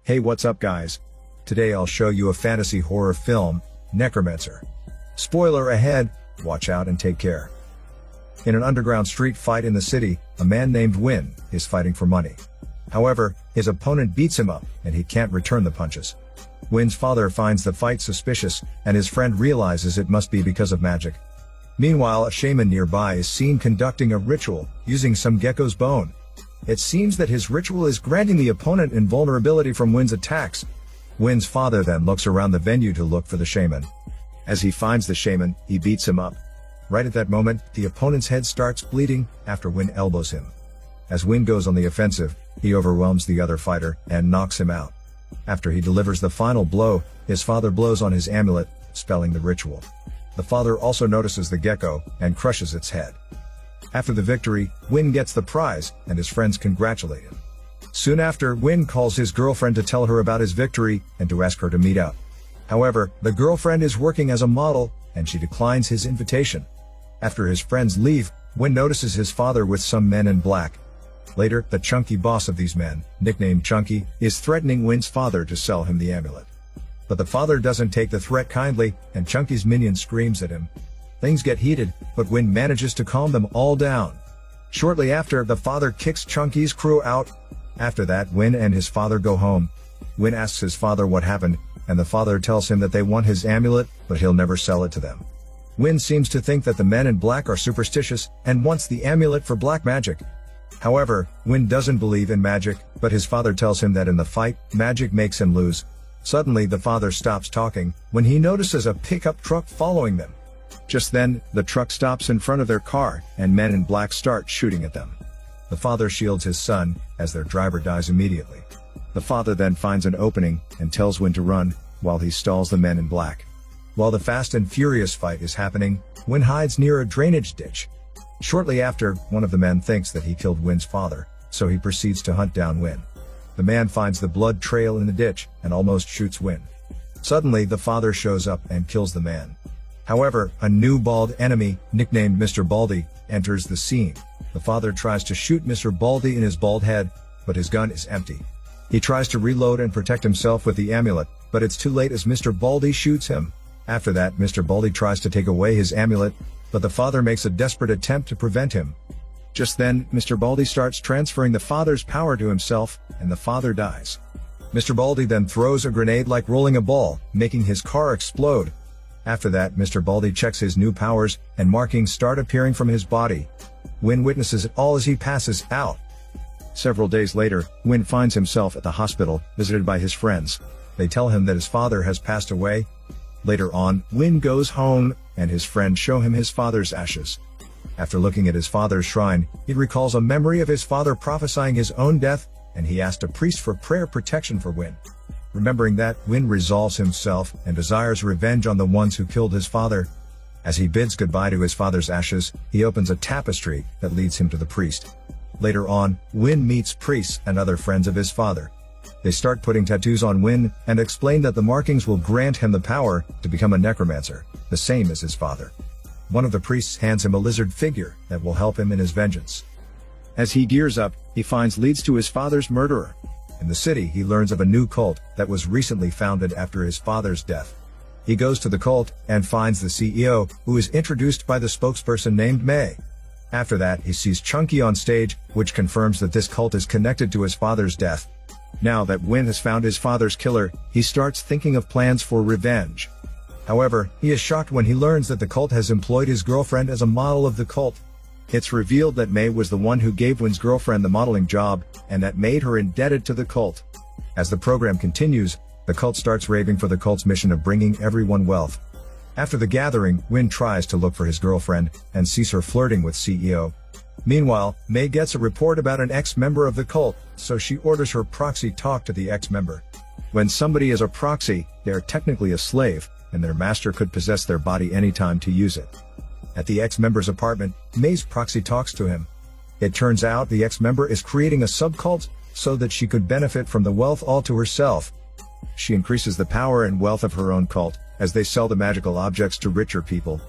Hey, what's up guys? Today I'll show you a fantasy horror film, Necromancer. Spoiler ahead, watch out and take care. In an underground street fight in the city, a man named Win is fighting for money. However, his opponent beats him up, and he can't return the punches. Win's father finds the fight suspicious, and his friend realizes it must be because of magic. Meanwhile, a shaman nearby is seen conducting a ritual, using some gecko's bone. It seems that his ritual is granting the opponent invulnerability from Win's attacks. Win's father then looks around the venue to look for the shaman. As he finds the shaman, he beats him up. Right at that moment, the opponent's head starts bleeding, after Win elbows him. As Win goes on the offensive, he overwhelms the other fighter, and knocks him out. After he delivers the final blow, his father blows on his amulet, spelling the ritual. The father also notices the gecko, and crushes its head. After the victory, Win gets the prize, and his friends congratulate him. Soon after, Win calls his girlfriend to tell her about his victory, and to ask her to meet up. However, the girlfriend is working as a model, and she declines his invitation. After his friends leave, Win notices his father with some men in black. Later, the chunky boss of these men, nicknamed Chunky, is threatening Win's father to sell him the amulet. But the father doesn't take the threat kindly, and Chunky's minion screams at him. Things get heated, but Win manages to calm them all down. Shortly after, the father kicks Chunky's crew out. After that, Win and his father go home. Win asks his father what happened, and the father tells him that they want his amulet, but he'll never sell it to them. Win seems to think that the men in black are superstitious, and wants the amulet for black magic. However, Win doesn't believe in magic, but his father tells him that in the fight, magic makes him lose. Suddenly, the father stops talking, when he notices a pickup truck following them. Just then, the truck stops in front of their car, and men in black start shooting at them. The father shields his son, as their driver dies immediately. The father then finds an opening, and tells Win to run, while he stalls the men in black. While the fast and furious fight is happening, Win hides near a drainage ditch. Shortly after, one of the men thinks that he killed Win's father, so he proceeds to hunt down Win. The man finds the blood trail in the ditch, and almost shoots Win. Suddenly, the father shows up and kills the man. However, a new bald enemy, nicknamed Mr. Baldy, enters the scene. The father tries to shoot Mr. Baldy in his bald head, but his gun is empty. He tries to reload and protect himself with the amulet, but it's too late as Mr. Baldy shoots him. After that, Mr. Baldy tries to take away his amulet, but the father makes a desperate attempt to prevent him. Just then, Mr. Baldy starts transferring the father's power to himself, and the father dies. Mr. Baldy then throws a grenade like rolling a ball, making his car explode. After that, Mr. Baldy checks his new powers, and markings start appearing from his body. Win witnesses it all as he passes out. Several days later, Win finds himself at the hospital, visited by his friends. They tell him that his father has passed away. Later on, Win goes home, and his friends show him his father's ashes. After looking at his father's shrine, he recalls a memory of his father prophesying his own death, and he asked a priest for prayer protection for Win. Remembering that, Win resolves himself and desires revenge on the ones who killed his father. As he bids goodbye to his father's ashes, he opens a tapestry that leads him to the priest. Later on, Win meets priests and other friends of his father. They start putting tattoos on Win, and explain that the markings will grant him the power to become a necromancer, the same as his father. One of the priests hands him a lizard figure that will help him in his vengeance. As he gears up, he finds leads to his father's murderer. In the city, he learns of a new cult that was recently founded after his father's death. He goes to the cult, and finds the CEO, who is introduced by the spokesperson named May. After that, he sees Chunky on stage, which confirms that this cult is connected to his father's death. Now that Win has found his father's killer, he starts thinking of plans for revenge. However, he is shocked when he learns that the cult has employed his girlfriend as a model of the cult. It's revealed that May was the one who gave Win's girlfriend the modeling job, and that made her indebted to the cult. As the program continues, the cult starts raving for the cult's mission of bringing everyone wealth. After the gathering, Win tries to look for his girlfriend, and sees her flirting with CEO. Meanwhile, May gets a report about an ex-member of the cult, so she orders her proxy talk to the ex-member. When somebody is a proxy, they are technically a slave, and their master could possess their body anytime to use it. At the ex-member's apartment, May's proxy talks to him. It turns out the ex-member is creating a subcult, so that she could benefit from the wealth all to herself. She increases the power and wealth of her own cult, as they sell the magical objects to richer people.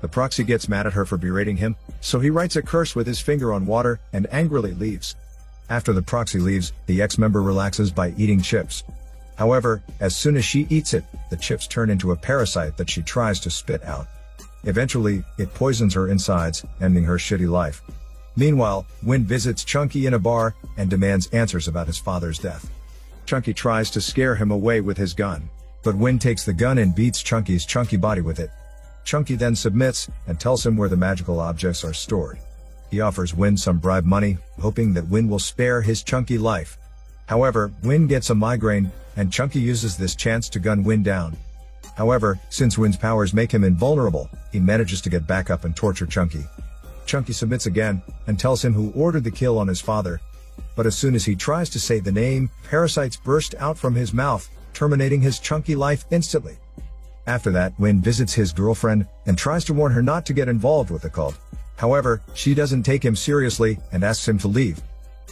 The proxy gets mad at her for berating him, so he writes a curse with his finger on water and angrily leaves. After the proxy leaves, the ex-member relaxes by eating chips. However, as soon as she eats it, the chips turn into a parasite that she tries to spit out. Eventually, it poisons her insides, ending her shitty life. Meanwhile, Win visits Chunky in a bar and demands answers about his father's death. Chunky tries to scare him away with his gun, but Win takes the gun and beats Chunky's chunky body with it. Chunky then submits and tells him where the magical objects are stored. He offers Win some bribe money, hoping that Win will spare his chunky life. However, Win gets a migraine, and Chunky uses this chance to gun Win down. However, since Win's powers make him invulnerable, he manages to get back up and torture Chunky. Chunky submits again, and tells him who ordered the kill on his father. But as soon as he tries to say the name, parasites burst out from his mouth, terminating his chunky life instantly. After that, Win visits his girlfriend, and tries to warn her not to get involved with the cult. However, she doesn't take him seriously, and asks him to leave.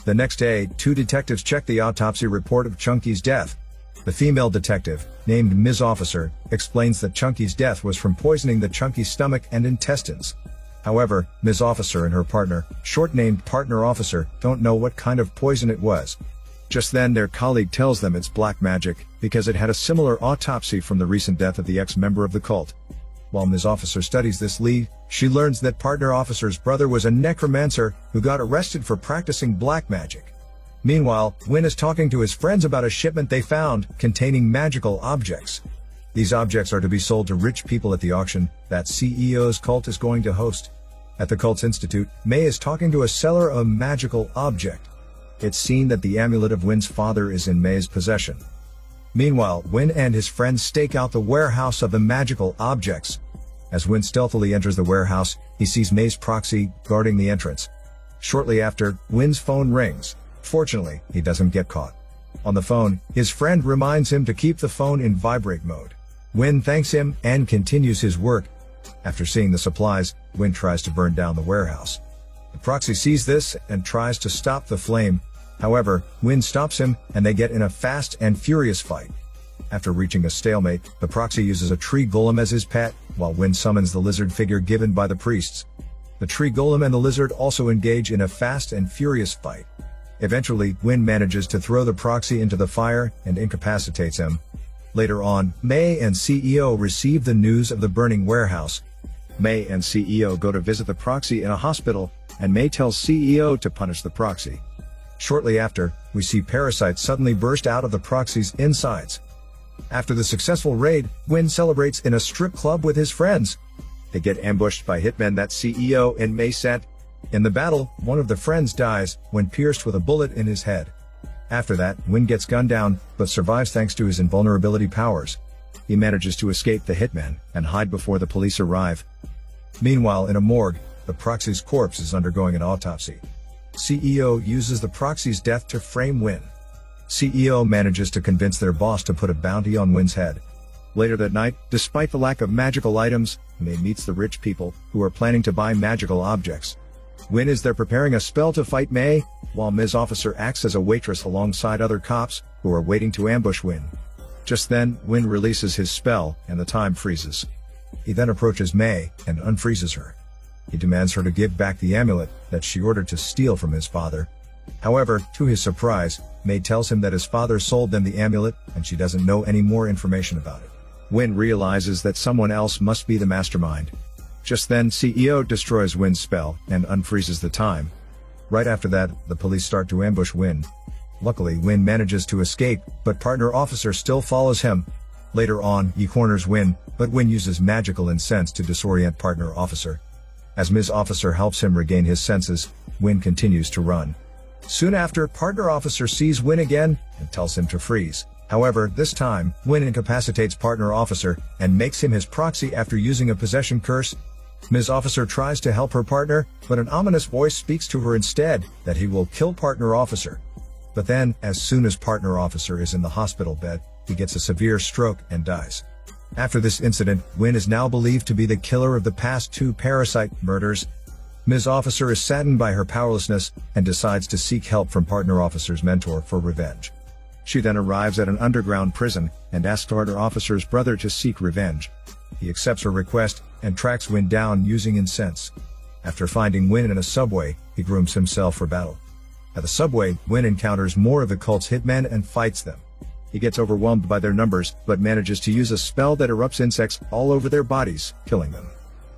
The next day, 2 detectives check the autopsy report of Chunky's death. The female detective, named Ms. Officer, explains that Chunky's death was from poisoning the Chunky's stomach and intestines. However, Ms. Officer and her partner, short-named Partner Officer, don't know what kind of poison it was. Just then their colleague tells them it's black magic, because it had a similar autopsy from the recent death of the ex-member of the cult. While Ms. Officer studies this lead, she learns that Partner Officer's brother was a necromancer who got arrested for practicing black magic. Meanwhile, Win is talking to his friends about a shipment they found containing magical objects. These objects are to be sold to rich people at the auction that CEO's cult is going to host. At the cult's institute, May is talking to a seller of a magical object. It's seen that the amulet of Win's father is in May's possession. Meanwhile, Win and his friends stake out the warehouse of the magical objects. As Win stealthily enters the warehouse, he sees May's proxy guarding the entrance. Shortly after, Win's phone rings. Fortunately, he doesn't get caught. On the phone, his friend reminds him to keep the phone in vibrate mode. Win thanks him and continues his work. After seeing the supplies, Win tries to burn down the warehouse. The proxy sees this and tries to stop the flame. However, Win stops him and they get in a fast and furious fight. After reaching a stalemate, the proxy uses a tree golem as his pet, while Win summons the lizard figure given by the priests. The tree golem and the lizard also engage in a fast and furious fight. Eventually, Win manages to throw the proxy into the fire and incapacitates him. Later on, May and CEO receive the news of the burning warehouse. May and CEO go to visit the proxy in a hospital, and May tells CEO to punish the proxy. Shortly after, we see parasites suddenly burst out of the proxy's insides. After the successful raid, Win celebrates in a strip club with his friends. They get ambushed by hitmen that CEO and May sent. In the battle, one of the friends dies when pierced with a bullet in his head. After that, Win gets gunned down, but survives thanks to his invulnerability powers. He manages to escape the hitmen and hide before the police arrive. Meanwhile, in a morgue, the proxy's corpse is undergoing an autopsy. CEO uses the proxy's death to frame Win. CEO manages to convince their boss to put a bounty on Win's head. Later that night, despite the lack of magical items, May meets the rich people who are planning to buy magical objects. Win is there preparing a spell to fight May, while Ms. Officer acts as a waitress alongside other cops who are waiting to ambush Win. Just then, Win releases his spell and the time freezes. He then approaches May and unfreezes her. He demands her to give back the amulet that she ordered to steal from his father. However, to his surprise, May tells him that his father sold them the amulet and she doesn't know any more information about it. Win realizes that someone else must be the mastermind. Just then, CEO destroys Win's spell and unfreezes the time. Right after that, the police start to ambush Win. Luckily, Win manages to escape, but Partner Officer still follows him. Later on, he corners Win, but Win uses magical incense to disorient Partner Officer. As Ms. Officer helps him regain his senses, Win continues to run. Soon after, Partner Officer sees Win again and tells him to freeze. However, this time, Win incapacitates Partner Officer and makes him his proxy after using a possession curse. Ms. Officer tries to help her partner, but an ominous voice speaks to her instead that he will kill Partner Officer. But then, as soon as Partner Officer is in the hospital bed, he gets a severe stroke and dies. After this incident, Win is now believed to be the killer of the past 2 parasite murders. Ms. Officer is saddened by her powerlessness and decides to seek help from Partner Officer's mentor for revenge. She then arrives at an underground prison and asks Partner Officer's brother to seek revenge. He accepts her request and tracks Win down using incense. After finding Win in a subway, he grooms himself for battle. At the subway, Win encounters more of the cult's hitmen and fights them. He gets overwhelmed by their numbers, but manages to use a spell that erupts insects all over their bodies, killing them.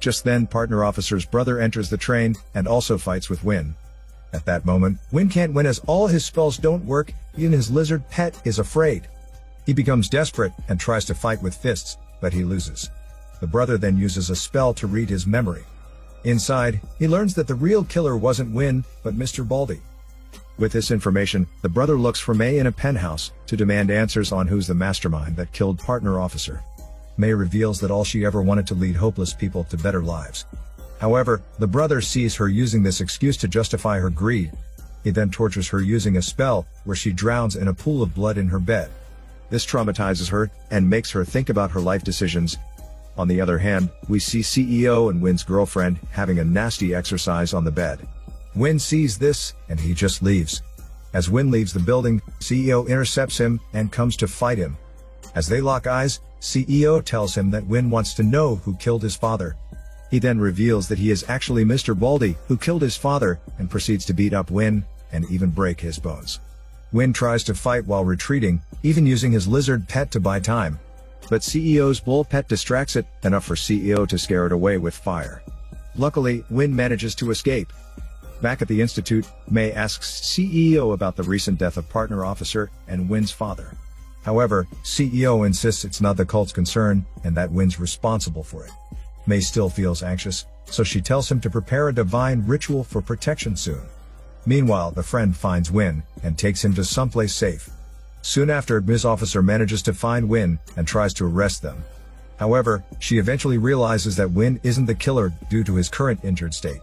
Just then, partner officer's brother enters the train and also fights with Win. At that moment, Win can't win as all his spells don't work, even his lizard pet is afraid. He becomes desperate and tries to fight with fists, but he loses. The brother then uses a spell to read his memory. Inside, he learns that the real killer wasn't Win, but Mr. Baldi. With this information, the brother looks for May in a penthouse to demand answers on who's the mastermind that killed partner officer. May reveals that all she ever wanted to lead hopeless people to better lives. However, the brother sees her using this excuse to justify her greed. He then tortures her using a spell where she drowns in a pool of blood in her bed. This traumatizes her and makes her think about her life decisions. On the other hand, we see CEO and Win's girlfriend having a nasty exercise on the bed. Win sees this, and he just leaves. As Win leaves the building, CEO intercepts him and comes to fight him. As they lock eyes, CEO tells him that Win wants to know who killed his father. He then reveals that he is actually Mr. Baldi, who killed his father, and proceeds to beat up Win, and even break his bones. Win tries to fight while retreating, even using his lizard pet to buy time. But CEO's bull pet distracts it, enough for CEO to scare it away with fire. Luckily, Win manages to escape. Back at the Institute, May asks CEO about the recent death of partner officer and Win's father. However, CEO insists it's not the cult's concern, and that Win's responsible for it. May still feels anxious, so she tells him to prepare a divine ritual for protection soon. Meanwhile, the friend finds Win, and takes him to someplace safe. Soon after, Ms. Officer manages to find Win, and tries to arrest them. However, she eventually realizes that Win isn't the killer due to his current injured state.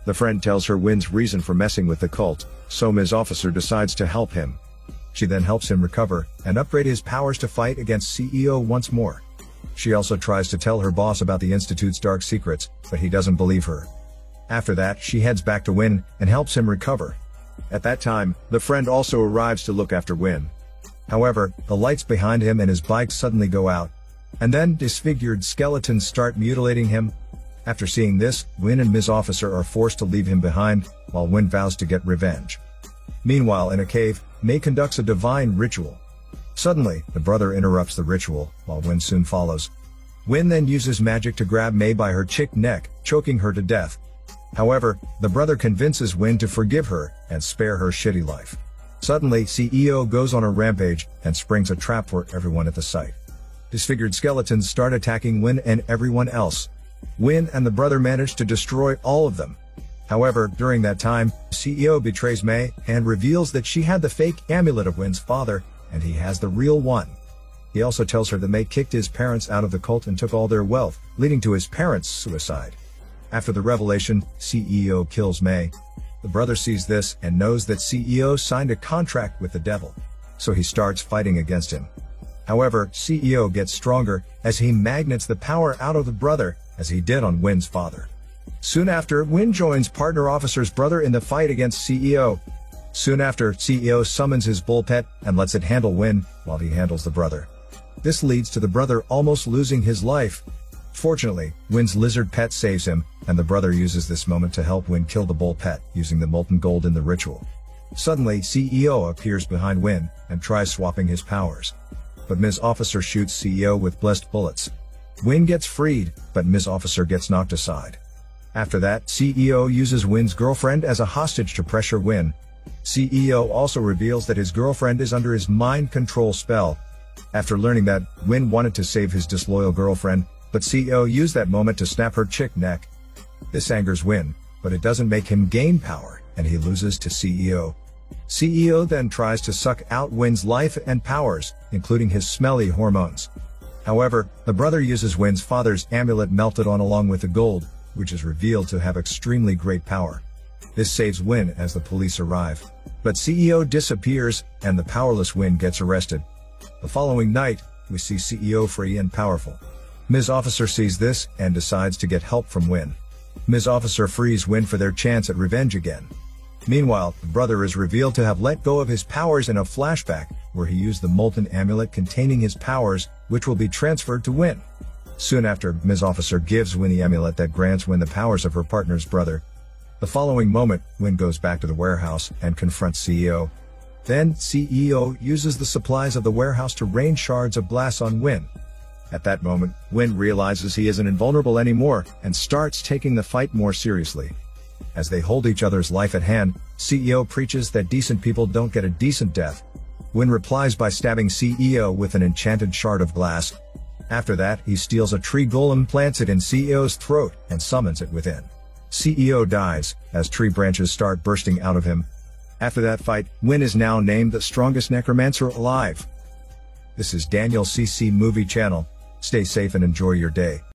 The friend tells her Win's reason for messing with the cult, so Ms. Officer decides to help him. She then helps him recover, and upgrade his powers to fight against CEO once more. She also tries to tell her boss about the Institute's dark secrets, but he doesn't believe her. After that, she heads back to Win, and helps him recover. At that time, the friend also arrives to look after Win. However, the lights behind him and his bike suddenly go out. And then, disfigured skeletons start mutilating him. After seeing this, Win and Ms. Officer are forced to leave him behind, while Win vows to get revenge. Meanwhile, in a cave, May conducts a divine ritual. Suddenly, the brother interrupts the ritual, while Win soon follows. Win then uses magic to grab May by her chick neck, choking her to death. However, the brother convinces Win to forgive her, and spare her shitty life. Suddenly, CEO goes on a rampage, and springs a trap for everyone at the site. Disfigured skeletons start attacking Win and everyone else. Win and the brother manage to destroy all of them. However, during that time, CEO betrays May, and reveals that she had the fake amulet of Win's father, and he has the real one. He also tells her that May kicked his parents out of the cult and took all their wealth, leading to his parents' suicide. After the revelation, CEO kills May. The brother sees this and knows that CEO signed a contract with the devil, so he starts fighting against him. However, CEO gets stronger as he magnets the power out of the brother, as he did on Win's father. Soon after, Win joins partner officer's brother in the fight against CEO. Soon after, CEO summons his bull pet and lets it handle Win while he handles the brother. This leads to the brother almost losing his life. Fortunately, Win's lizard pet saves him, and the brother uses this moment to help Win kill the bull pet using the molten gold in the ritual. Suddenly, CEO appears behind Win and tries swapping his powers. But Ms. Officer shoots CEO with blessed bullets. Win gets freed, but Ms. Officer gets knocked aside. After that, CEO uses Win's girlfriend as a hostage to pressure Win. CEO also reveals that his girlfriend is under his mind control spell. After learning that, Win wanted to save his disloyal girlfriend, but CEO used that moment to snap her chick neck. This angers Win, but it doesn't make him gain power, and he loses to CEO. CEO then tries to suck out Win's life and powers, including his smelly hormones. However, the brother uses Win's father's amulet melted on along with the gold, which is revealed to have extremely great power. This saves Win as the police arrive. But CEO disappears, and the powerless Win gets arrested. The following night, we see CEO free and powerful. Ms. Officer sees this, and decides to get help from Win. Ms. Officer frees Win for their chance at revenge again. Meanwhile, the brother is revealed to have let go of his powers in a flashback, where he used the molten amulet containing his powers, which will be transferred to Win. Soon after, Ms. Officer gives Win the amulet that grants Win the powers of her partner's brother. The following moment, Win goes back to the warehouse and confronts CEO. Then, CEO uses the supplies of the warehouse to rain shards of glass on Win. At that moment, Win realizes he isn't invulnerable anymore and starts taking the fight more seriously. As they hold each other's life at hand, CEO preaches that decent people don't get a decent death. Win replies by stabbing CEO with an enchanted shard of glass. After that, he steals a tree golem, plants it in CEO's throat, and summons it within. CEO dies, as tree branches start bursting out of him. After that fight, Win is now named the strongest necromancer alive. This is Daniel CC Movie Channel. Stay safe and enjoy your day.